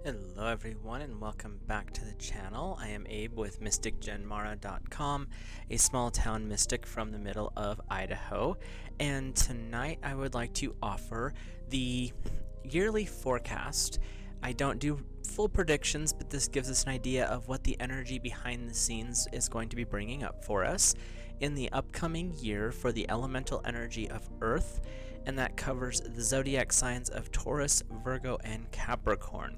Hello everyone and welcome back to the channel. I am Abe with MysticGenMara.com, a small town mystic from the middle of Idaho, and tonight I would like to offer the yearly forecast. I don't do full predictions, but this gives us an idea of what the energy behind the scenes is going to be bringing up for us in the upcoming year for the elemental energy of Earth, and that covers the zodiac signs of Taurus, Virgo, and Capricorn.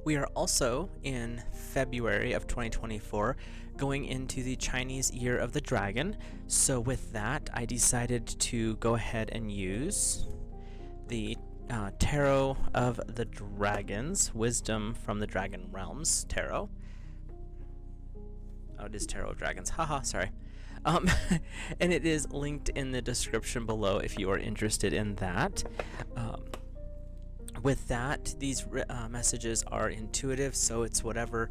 We are also in February of 2024 going into the Chinese Year of the Dragon. So with that, I decided to go ahead and use the Tarot of the Dragons, Wisdom from the Dragon Realms Tarot. Oh, it is Tarot of Dragons. Haha, sorry. And it is linked in the description below if you are interested in that. With that, these messages are intuitive, so it's whatever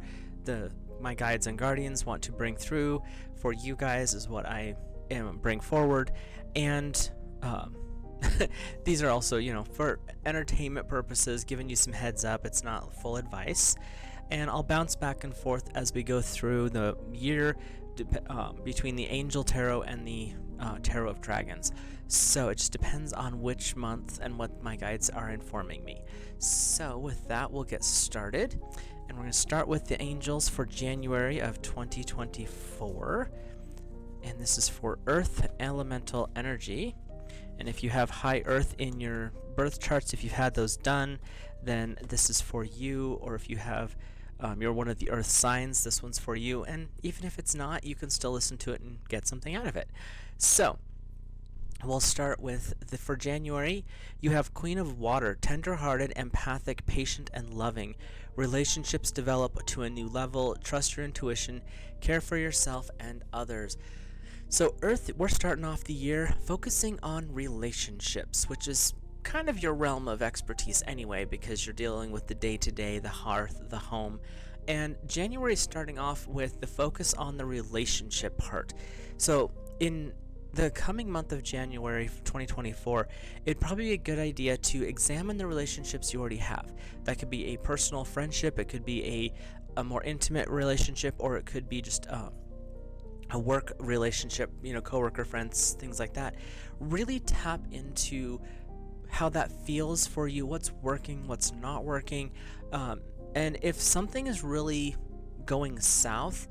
my guides and guardians want to bring through for you guys is what I bring forward. And these are also, for entertainment purposes, giving you some heads up. It's not full advice. And I'll bounce back and forth as we go through the year between the Angel Tarot and the Tarot of Dragons. So it just depends on which month and what my guides are informing me. So with that, we'll get started. And we're going to start with the angels for January of 2024. And this is for Earth elemental energy. And if you have high Earth in your birth charts, if you've had those done, then this is for you. Or if you have you're one of the Earth signs, this one's for you. And even if it's not, you can still listen to it and get something out of it. So we'll start with for January, you have Queen of Water, tender-hearted, empathic, patient, and loving. Relationships develop to a new level. Trust your intuition. Care for yourself and others. So Earth, we're starting off the year focusing on relationships, which is kind of your realm of expertise anyway, because you're dealing with the day-to-day, the hearth, the home. And January is starting off with the focus on the relationship part. So in the coming month of January 2024, it'd probably be a good idea to examine the relationships you already have. That could be a personal friendship, it could be a more intimate relationship, or it could be just a work relationship, coworker, friends, things like that. Really tap into how that feels for you, what's working, what's not working, and if something is really going south,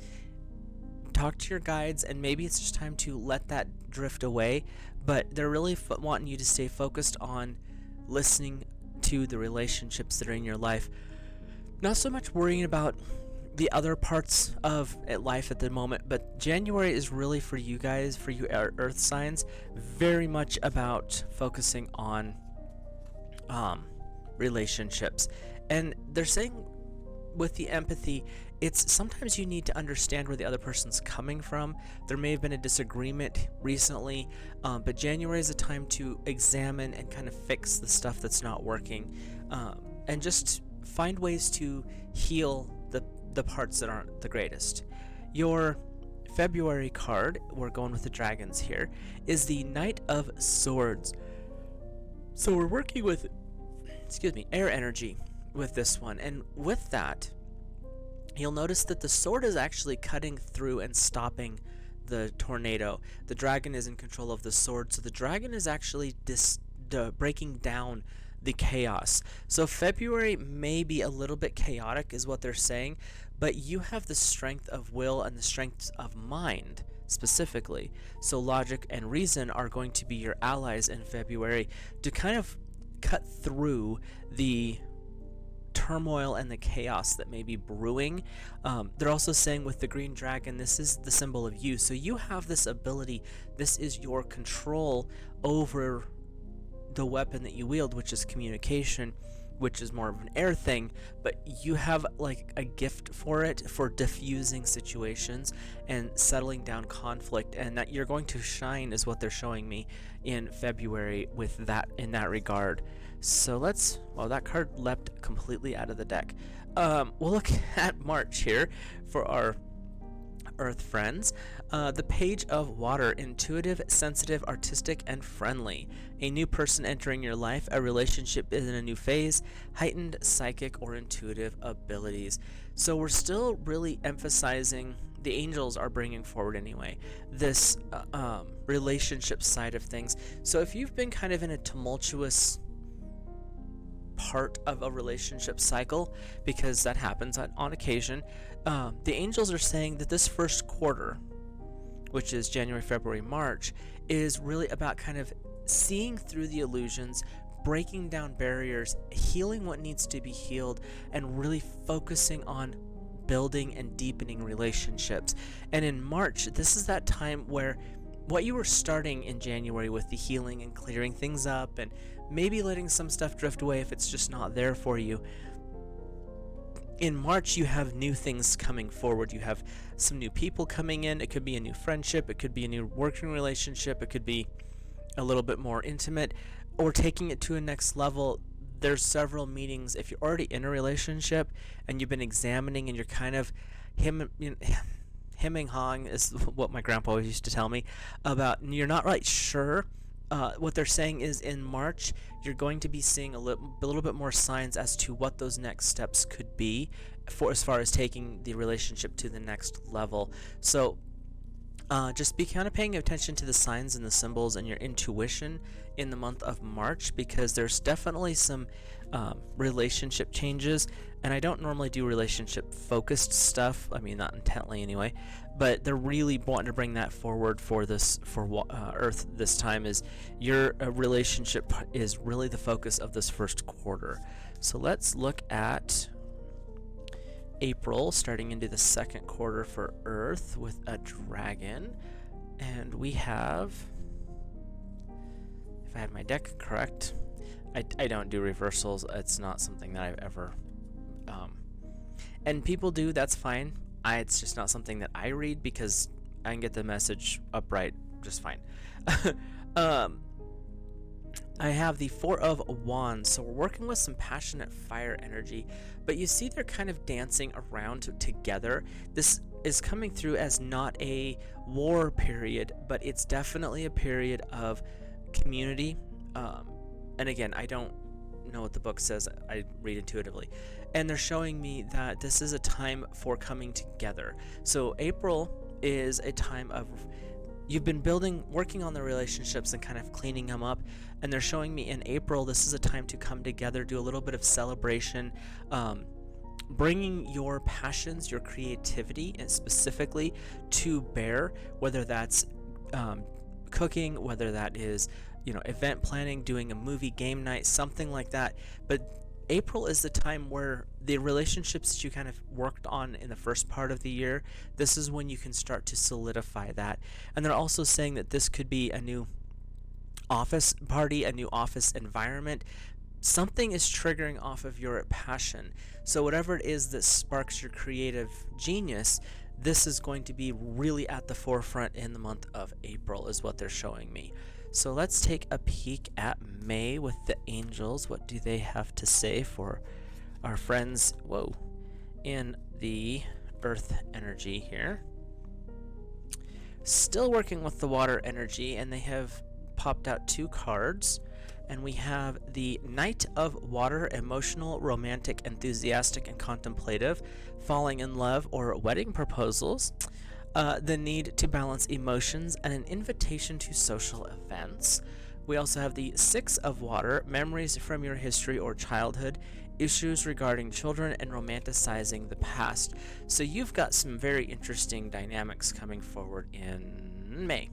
talk to your guides, and maybe it's just time to let that drift away. But they're really wanting you to stay focused on listening to the relationships that are in your life, not so much worrying about the other parts of life at the moment. But January is really for you guys, for you Earth signs, very much about focusing on relationships. And they're saying with the empathy, it's sometimes you need to understand where the other person's coming from. There may have been a disagreement recently, but January is a time to examine and kind of fix the stuff that's not working, and just find ways to heal the parts that aren't the greatest. Your February card, we're going with the dragons here, is the Knight of Swords. So we're working with, air energy with this one. And with that, you'll notice that the sword is actually cutting through and stopping the tornado. The dragon is in control of the sword, so the dragon is actually breaking down the chaos. So February may be a little bit chaotic is what they're saying, but you have the strength of will and the strength of mind specifically. So logic and reason are going to be your allies in February to kind of cut through the turmoil and the chaos that may be brewing. They're also saying with the green dragon, this is the symbol of you. So you have this ability, this is your control over the weapon that you wield, which is communication, which is more of an air thing, but you have like a gift for it, for diffusing situations and settling down conflict, and that you're going to shine is what they're showing me in February with that, in that regard. So that card leapt completely out of the deck. We'll look at March here for our Earth friends. The Page of Water, intuitive, sensitive, artistic, and friendly. A new person entering your life, a relationship is in a new phase, heightened psychic or intuitive abilities. So we're still really emphasizing, the angels are bringing forward anyway, this relationship side of things. So if you've been kind of in a tumultuous part of a relationship cycle, because that happens on occasion, the angels are saying that this first quarter, which is January, February, March, is really about kind of seeing through the illusions, breaking down barriers, healing what needs to be healed, and really focusing on building and deepening relationships. And in March, this is that time where what you were starting in January with the healing and clearing things up and maybe letting some stuff drift away if it's just not there for you. In March, you have new things coming forward. You have some new people coming in. It could be a new friendship. It could be a new working relationship. It could be a little bit more intimate, or taking it to a next level. There's several meetings. If you're already in a relationship and you've been examining and you're kind of hemming hawing, is what my grandpa always used to tell me about, you're not right sure. What they're saying is in March, you're going to be seeing a little bit more signs as to what those next steps could be for as far as taking the relationship to the next level. So just be kind of paying attention to the signs and the symbols and your intuition in the month of March, because there's definitely some relationship changes. And I don't normally do relationship focused stuff, I mean not intently anyway, but they're really wanting to bring that forward for Earth this time. Is your relationship is really the focus of this first quarter. So let's look at April, starting into the second quarter for Earth with a dragon. And we have, if I had my deck correct, I don't do reversals. It's not something that I've ever and people do, that's fine. It's just not something that I read, because I can get the message upright just fine. I have the Four of Wands, so we're working with some passionate fire energy, but you see they're kind of dancing around together. This is coming through as not a war period, but it's definitely a period of community. And again, I don't know what the book says, I read intuitively. And they're showing me that this is a time for coming together. So April is a time of, you've been working on the relationships and kind of cleaning them up, and they're showing me in April this is a time to come together, do a little bit of celebration, bringing your passions, your creativity, and specifically to bear, whether that's cooking, whether that is event planning, doing a movie, game night, something like that. But April is the time where the relationships that you kind of worked on in the first part of the year, this is when you can start to solidify that. And they're also saying that this could be a new office party, a new office environment. Something is triggering off of your passion. So whatever it is that sparks your creative genius, this is going to be really at the forefront in the month of April, is what they're showing me. So let's take a peek at May with the angels. What do they have to say for our friends, in the earth energy here? Still working with the water energy, and they have popped out two cards. And we have the Knight of Water, emotional, romantic, enthusiastic, and contemplative, falling in love or wedding proposals. The need to balance emotions, and an invitation to social events. We also have the Six of Water, memories from your history or childhood, issues regarding children, and romanticizing the past. So you've got some very interesting dynamics coming forward in May.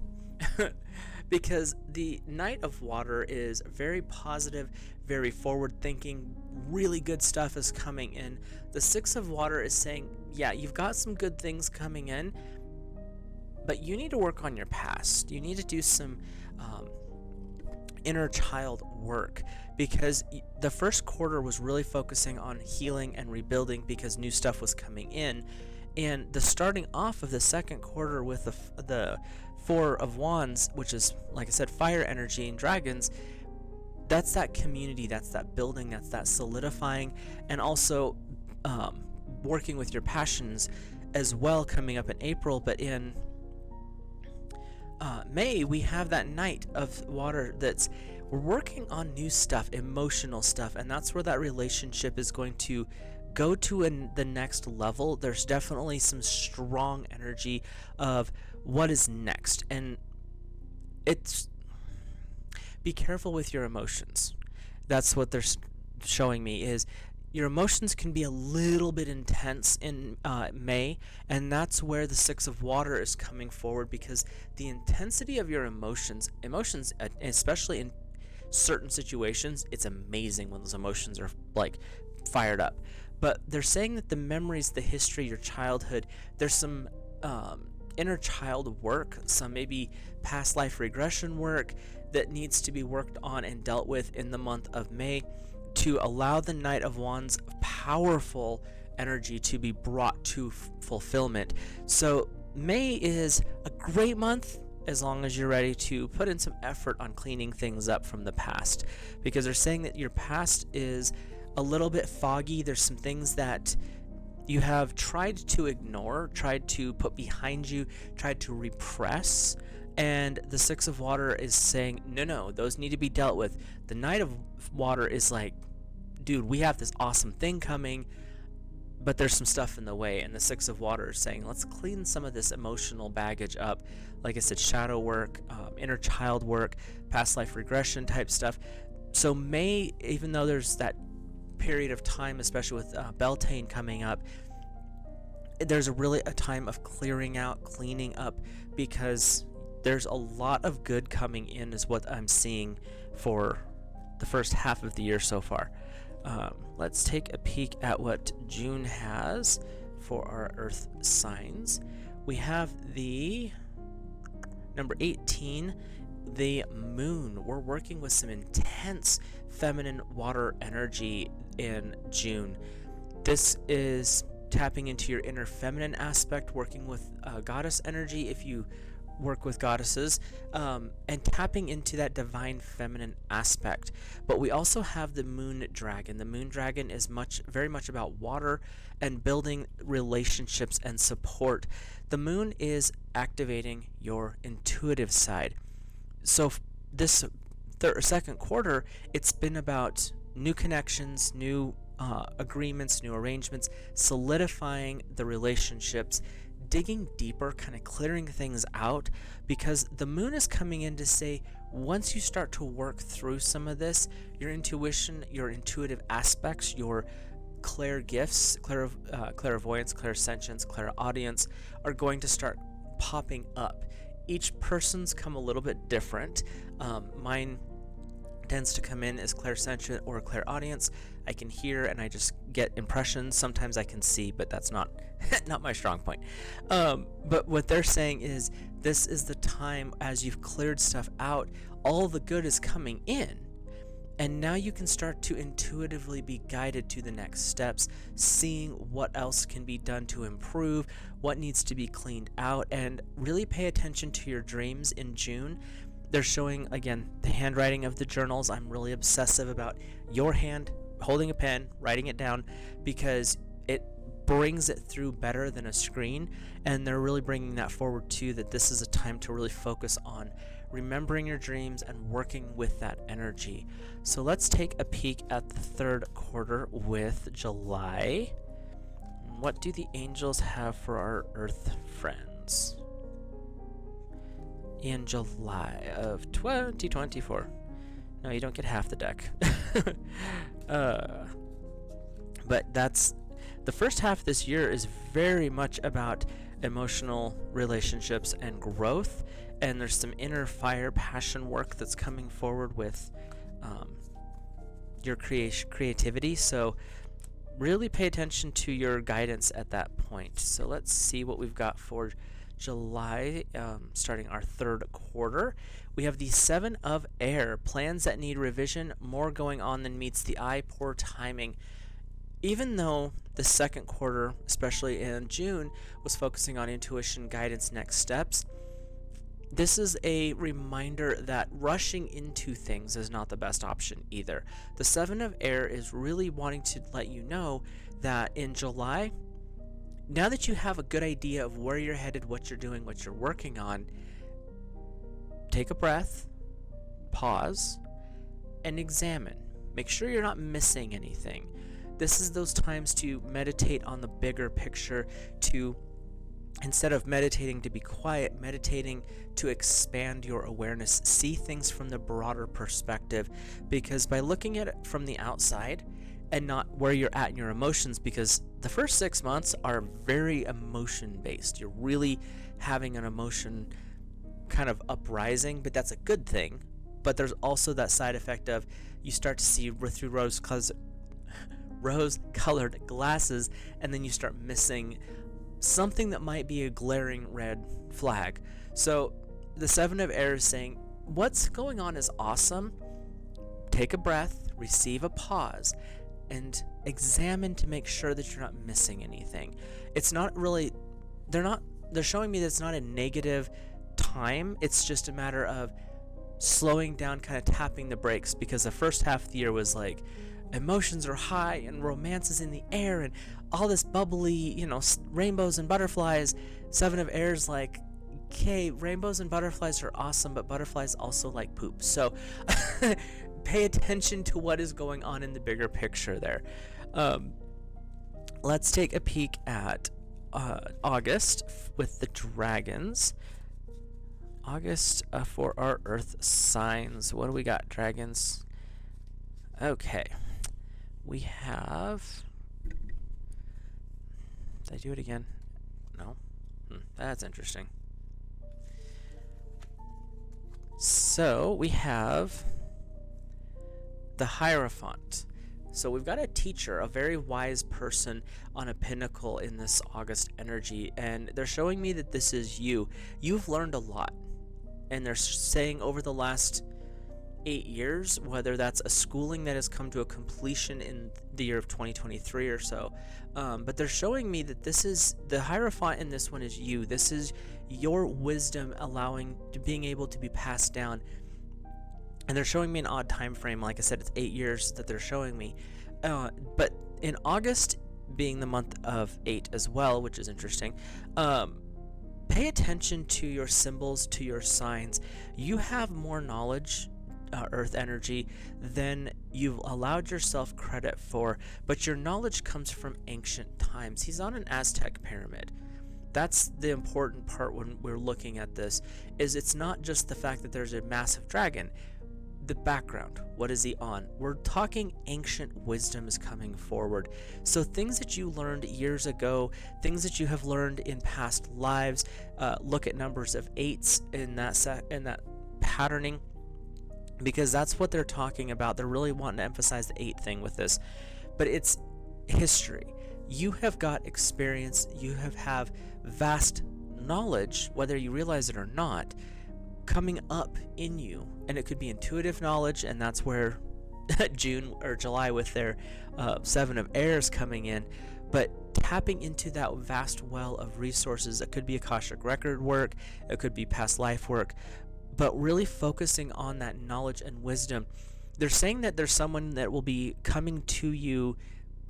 Because the Knight of Water is very positive, very forward-thinking, really good stuff is coming in. The Six of Water is saying, yeah, you've got some good things coming in, but you need to work on your past. You need to do some inner child work, because the first quarter was really focusing on healing and rebuilding because new stuff was coming in. And the starting off of the second quarter with the Four of Wands, which is, like I said, fire energy and dragons, that's that community, that's that building, that's that solidifying, and also working with your passions. as well coming up in April, but in May we have that Knight of Water that's we're working on new stuff, emotional stuff, and that's where that relationship is going to go to the next level. There's definitely some strong energy of what is next, and it's be careful with your emotions. That's what they're showing me, is your emotions can be a little bit intense in May, and that's where the Six of Water is coming forward, because the intensity of your emotions, especially in certain situations, it's amazing when those emotions are like fired up. But they're saying that the memories, the history, your childhood, there's some inner child work, some maybe past life regression work that needs to be worked on and dealt with in the month of May, to allow the Knight of Wands powerful energy to be brought to fulfillment. So May is a great month as long as you're ready to put in some effort on cleaning things up from the past, because they're saying that your past is a little bit foggy. There's some things that you have tried to ignore, tried to put behind you, tried to repress, and the Six of Water is saying, no, those need to be dealt with. The Knight of Water is like, dude, we have this awesome thing coming, but there's some stuff in the way, and the Six of Water is saying, let's clean some of this emotional baggage up. Like I said, shadow work, inner child work, past life regression type stuff. So May, even though there's that period of time, especially with Beltane coming up, there's really a time of clearing out, cleaning up, because there's a lot of good coming in, is what I'm seeing for the first half of the year so far. Let's take a peek at what June has for our earth signs. We have the number 18, the moon. We're working with some intense feminine water energy in June. This is tapping into your inner feminine aspect, working with goddess energy if you work with goddesses, and tapping into that divine feminine aspect. But we also have the moon dragon. The moon dragon is very much about water and building relationships and support. The moon is activating your intuitive side. So this second quarter, it's been about new connections, new agreements, new arrangements, solidifying the relationships, digging deeper, kind of clearing things out, because the moon is coming in to say, once you start to work through some of this, your intuition, your intuitive aspects, your gifts, clairvoyance, clairsentience, clairaudience are going to start popping up. Each person's come a little bit different. Mine tends to come in as clairsentient or clairaudience. I can hear and I just get impressions. Sometimes I can see, but that's not not my strong point. But what they're saying is, this is the time, as you've cleared stuff out, all the good is coming in, and now you can start to intuitively be guided to the next steps, seeing what else can be done to improve, what needs to be cleaned out, and really pay attention to your dreams in June. They're showing, again, the handwriting of the journals. I'm really obsessive about your hand holding a pen, writing it down, because it brings it through better than a screen. And they're really bringing that forward too, that this is a time to really focus on remembering your dreams and working with that energy. So let's take a peek at the third quarter with July. What do the angels have for our earth friends in July of 2024? No, you don't get half the deck. But that's the first half of this year is very much about emotional relationships and growth, and there's some inner fire passion work that's coming forward with your creativity. So really pay attention to your guidance at that point. So let's see what we've got for July, starting our third quarter. We have the Seven of Air, plans that need revision, more going on than meets the eye, poor timing. Even though the second quarter, especially in June, was focusing on intuition, guidance, next steps, this is a reminder that rushing into things is not the best option either. The Seven of Air is really wanting to let you know that in July, now that you have a good idea of where you're headed, what you're doing, what you're working on, take a breath, pause, and examine. Make sure you're not missing anything. This is those times to meditate on the bigger picture, to instead of meditating to be quiet, meditating to expand your awareness, see things from the broader perspective, because by looking at it from the outside and not where you're at in your emotions, because the first 6 months are very emotion based. You're really having an emotion kind of uprising, but that's a good thing. But there's also that side effect of you start to see through rose-colored glasses, and then you start missing something that might be a glaring red flag. So the Seven of Air is saying, what's going on is awesome. Take a breath, receive a pause, and examine to make sure that you're not missing anything. It's not really, they're showing me that it's not a negative time. It's just a matter of slowing down, kind of tapping the brakes, because the first half of the year was like emotions are high and romance is in the air and all this bubbly, rainbows and butterflies. Seven of Air's like, okay, rainbows and butterflies are awesome, but butterflies also like poop. So pay attention to what is going on in the bigger picture there. Let's take a peek at August with the dragons. August for our earth signs. What do we got, dragons? Okay. We have... Did I do it again? No? That's interesting. So, we have the Hierophant. So we've got a teacher, a very wise person on a pinnacle in this August energy, and they're showing me that this is you. You've learned a lot. And they're saying over the last 8 years, whether that's a schooling that has come to a completion in the year of 2023 or so, but they're showing me that this is the Hierophant in this one is you. This is your wisdom being able to be passed down. And they're showing me an odd time frame. Like I said, it's 8 years that they're showing me, but in August being the month of 8 as well, which is interesting. Pay attention to your symbols, to your signs. You have more knowledge, earth energy, than you've allowed yourself credit for, but your knowledge comes from ancient times. He's on an Aztec pyramid. That's the important part when we're looking at this, is it's not just the fact that there's a massive dragon. The background, what is he on? We're talking ancient wisdom is coming forward. So things that you learned years ago, things that you have learned in past lives, look at numbers of 8s in that patterning, because that's what they're talking about. They're really wanting to emphasize the 8 thing with this, but it's history. You have got experience, you have vast knowledge, whether you realize it or not, coming up in you, and it could be intuitive knowledge, and that's where June or July with their Seven of Airs coming in, but tapping into that vast well of resources. It could be Akashic record work, it could be past life work, but really focusing on that knowledge and wisdom. They're saying that there's someone that will be coming to you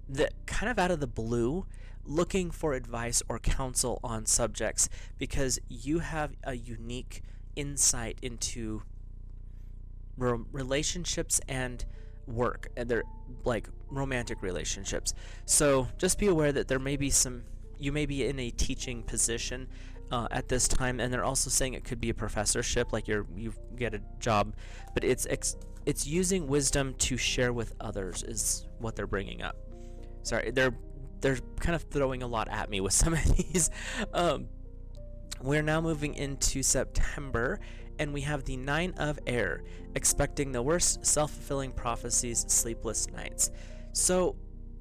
that kind of out of the blue, looking for advice or counsel on subjects, because you have a unique insight into relationships and work, and they're like romantic relationships. So just be aware that there may be you may be in a teaching position at this time, and they're also saying it could be a professorship, like you get a job, but it's using wisdom to share with others is what they're bringing up. Sorry, they're kind of throwing a lot at me with some of these. We're now moving into September, and we have the Nine of Air, expecting the worst, self-fulfilling prophecies, sleepless nights. So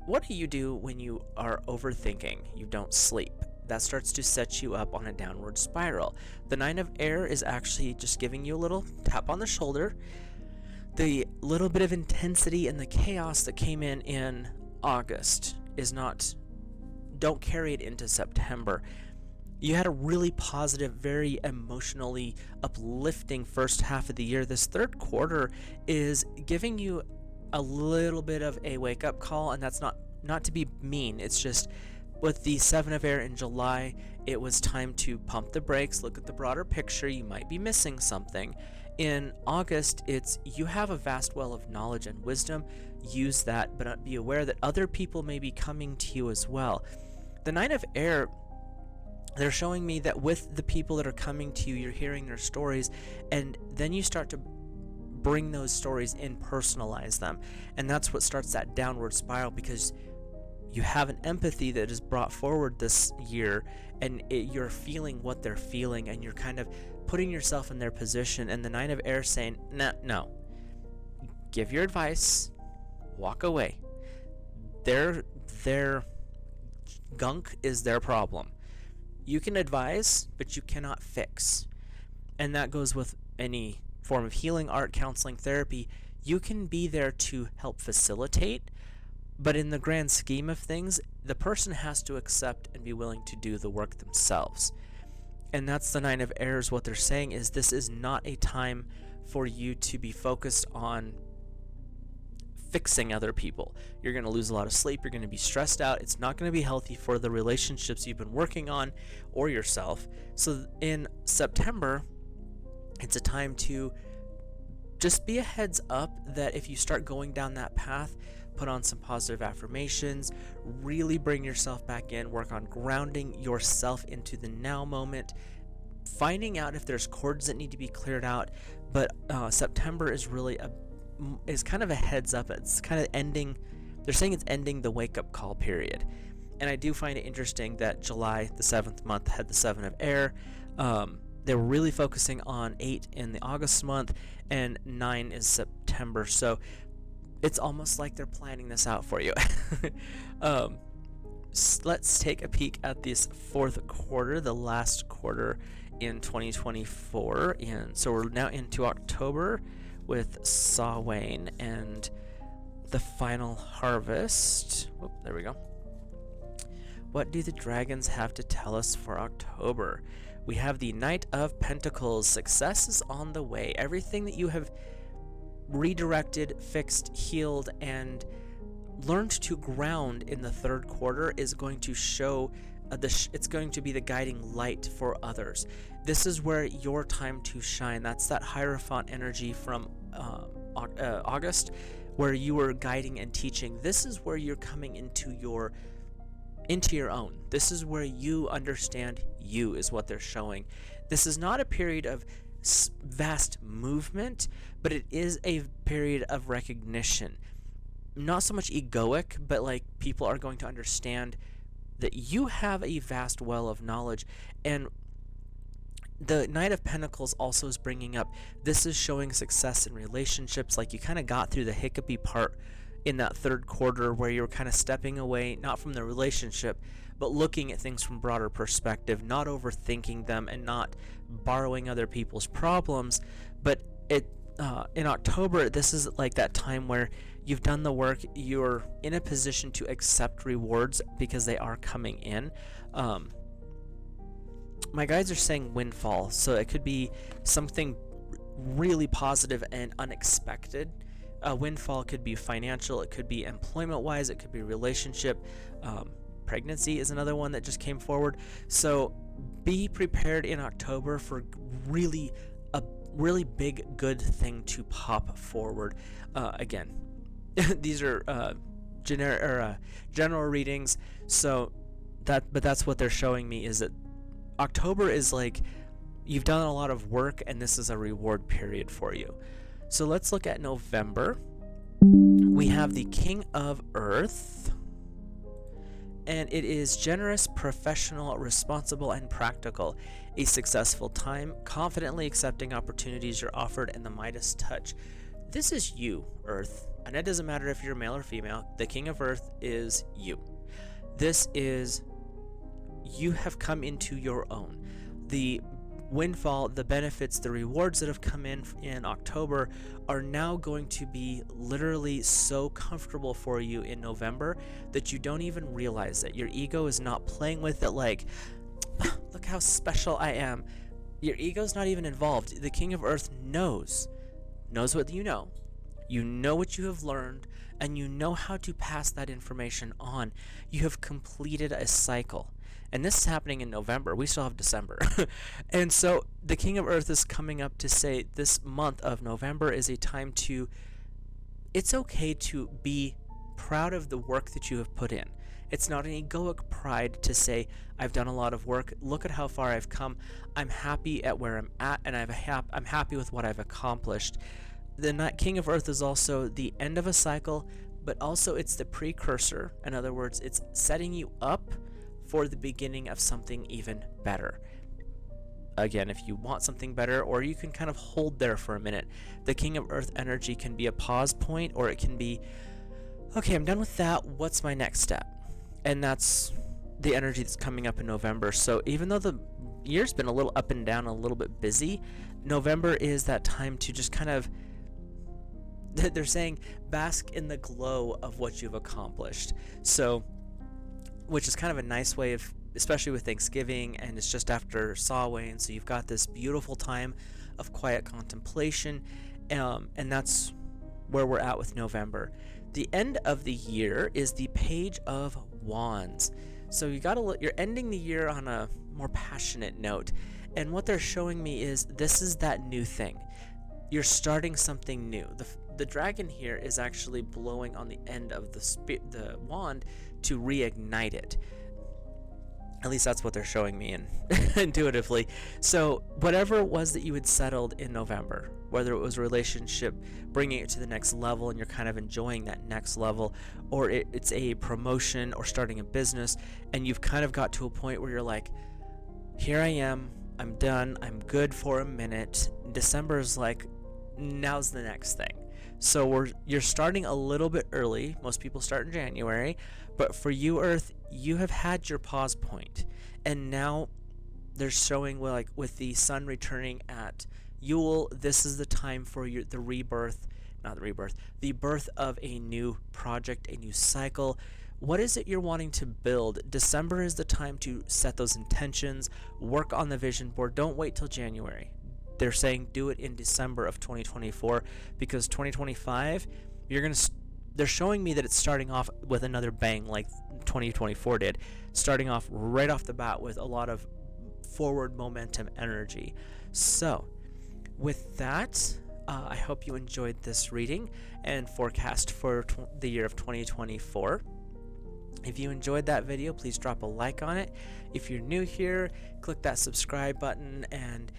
what do you do when you are overthinking? You don't sleep. That starts to set you up on a downward spiral. The Nine of Air is actually just giving you a little tap on the shoulder. The little bit of intensity and the chaos that came in August don't carry it into September. You had a really positive, very emotionally uplifting first half of the year. This third quarter is giving you a little bit of a wake-up call, and that's not to be mean. It's just with the Seven of Air in July, it was time to pump the brakes, look at the broader picture. You might be missing something. In August, it's you have a vast well of knowledge and wisdom. Use that, but be aware that other people may be coming to you as well. The Nine of Air, they're showing me that with the people that are coming to you, you're hearing their stories, and then you start to bring those stories in, personalize them. And that's what starts that downward spiral, because you have an empathy that is brought forward this year, and you're feeling what they're feeling, and you're kind of putting yourself in their position. And the Nine of Air saying, no, give your advice, walk away. Their gunk is their problem. You can advise, but you cannot fix. And that goes with any form of healing, art, counseling, therapy. You can be there to help facilitate, but in the grand scheme of things, the person has to accept and be willing to do the work themselves. And that's the Nine of Airs. What they're saying is this is not a time for you to be focused on fixing other people. You're going to lose a lot of sleep. You're going to be stressed out. It's not going to be healthy for the relationships you've been working on or yourself. So in September, it's a time to just be a heads up that if you start going down that path, put on some positive affirmations, really bring yourself back in, work on grounding yourself into the now moment, finding out if there's cords that need to be cleared out. But September is really is kind of a heads up. It's kind of ending, they're saying it's ending the wake-up call period. And I do find it interesting that July, the 7th month, had the Seven of Air. They were really focusing on 8 in the August month, and 9 is September. So it's almost like they're planning this out for you. Let's take a peek at this fourth quarter, the last quarter in 2024. And so we're now into October with Samhain and the final harvest. Oh, there we go. What do the dragons have to tell us for October? We have the Knight of Pentacles. Success is on the way. Everything that you have redirected, fixed, healed, and learned to ground in the third quarter is going to show it's going to be the guiding light for others. This is where your time to shine. That's that Hierophant energy from August, where you were guiding and teaching. This is where you're coming into your own. This is where you understand you, is what they're showing. This is not a period of vast movement, but it is a period of recognition. Not so much egoic, but like people are going to understand that you have a vast well of knowledge. And the Knight of Pentacles also is bringing up, this is showing success in relationships. Like you kind of got through the hiccupy part in that third quarter where you're kind of stepping away, not from the relationship, but looking at things from broader perspective, not overthinking them and not borrowing other people's problems. But in October, this is like that time where you've done the work, you're in a position to accept rewards because they are coming in. My guides are saying windfall, so it could be something really positive and unexpected. A windfall could be financial, it could be employment-wise, it could be relationship. Pregnancy is another one that just came forward. So be prepared in October for a really big good thing to pop forward. Again, these are general readings. So that's what they're showing me, is that October is like you've done a lot of work and this is a reward period for you. So let's look at November. We have the King of Earth, and it is generous, professional, responsible, and practical. A successful time, confidently accepting opportunities you're offered, and the Midas touch. This is you, Earth, and it doesn't matter if you're male or female. The King of Earth is you. This is, you have come into your own. The windfall, the benefits, the rewards that have come in October are now going to be literally so comfortable for you in November that you don't even realize it. Your ego is not playing with it like, look how special I am. Your ego's not even involved. The King of Earth knows what you know. You know what you have learned, and you know how to pass that information on. You have completed a cycle. And this is happening in November. We still have December. And so the King of Earth is coming up to say this month of November is a time to, it's okay to be proud of the work that you have put in. It's not an egoic pride to say, I've done a lot of work, look at how far I've come, I'm happy at where I'm at, and I'm happy with what I've accomplished. The King of Earth is also the end of a cycle, but also it's the precursor. In other words, it's setting you up for the beginning of something even better. Again, if you want something better, or you can kind of hold there for a minute. The King of Earth energy can be a pause point, or it can be, okay, I'm done with that, what's my next step? And that's the energy that's coming up in November. So even though the year's been a little up and down, a little bit busy, November is that time to just kind of, they're saying, bask in the glow of what you've accomplished. So, which is kind of a nice way of, especially with Thanksgiving, and it's just after Samhain, so you've got this beautiful time of quiet contemplation, and that's where we're at with November. The end of the year is the Page of Wands. So you're ending the year on a more passionate note, and what they're showing me is this is that new thing. You're starting something new. The dragon here is actually blowing on the end of the wand to reignite it. At least that's what they're showing me intuitively. So whatever it was that you had settled in November, whether it was a relationship, bringing it to the next level and you're kind of enjoying that next level, or it's a promotion or starting a business, and you've kind of got to a point where you're like, here I am, I'm done, I'm good for a minute. December is like, now's the next thing. So you're starting a little bit early. Most people start in January, but for you, Earth, you have had your pause point, and now they're showing, well, like with the sun returning at Yule, this is the time for the birth of a new project, a new cycle. What is it you're wanting to build? December is the time to set those intentions, work on the vision board. Don't wait till January. They're saying do it in December of 2024, because 2025, they're showing me that it's starting off with another bang like 2024 did, starting off right off the bat with a lot of forward momentum energy. So with that, I hope you enjoyed this reading and forecast for the year of 2024. If you enjoyed that video, please drop a like on it. If you're new here, click that subscribe button and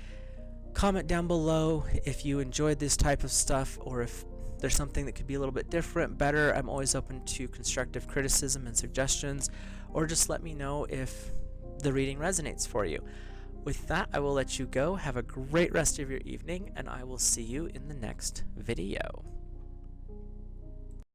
comment down below if you enjoyed this type of stuff, or if there's something that could be a little bit different, better. I'm always open to constructive criticism and suggestions, or just let me know if the reading resonates for you. With that, I will let you go. Have a great rest of your evening, and I will see you in the next video.